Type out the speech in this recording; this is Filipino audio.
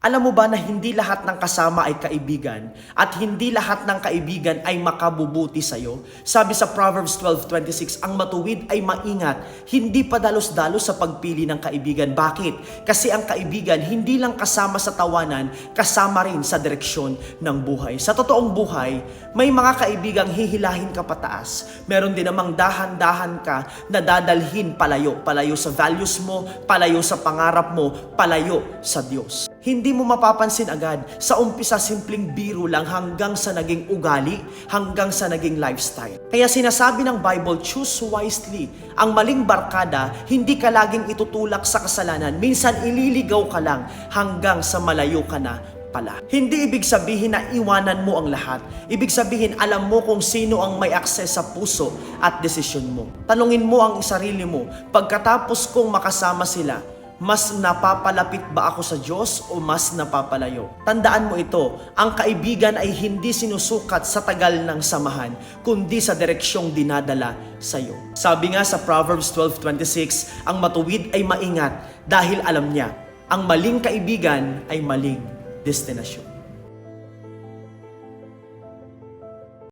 Alam mo ba na hindi lahat ng kasama ay kaibigan at hindi lahat ng kaibigan ay makabubuti sa'yo? Sabi sa Proverbs 12:26, ang matuwid ay maingat, hindi padalos-dalos sa pagpili ng kaibigan. Bakit? Kasi ang kaibigan hindi lang kasama sa tawanan, kasama rin sa direksyon ng buhay. Sa totoong buhay, may mga kaibigang hihilahin ka pataas. Meron din namang dahan-dahan ka na dadalhin palayo sa values mo, palayo sa pangarap mo, palayo sa Diyos. Hindi mo mapapansin agad. Sa umpisa, simpleng biro lang hanggang sa naging ugali, hanggang sa naging lifestyle. Kaya sinasabi ng Bible, choose wisely. Ang maling barkada, hindi ka laging itutulak sa kasalanan. Minsan ililigaw ka lang hanggang sa malayo ka na pala. Hindi ibig sabihin na iwanan mo ang lahat. Ibig sabihin, alam mo kung sino ang may akses sa puso at desisyon mo. Tanungin mo ang sarili mo, pagkatapos kong makasama sila, mas napapalapit ba ako sa Diyos o mas napapalayo? Tandaan mo ito, ang kaibigan ay hindi sinusukat sa tagal ng samahan, kundi sa direksyong dinadala sa iyo. Sabi nga sa Proverbs 12:26, ang matuwid ay maingat dahil alam niya, ang maling kaibigan ay maling destinasyon.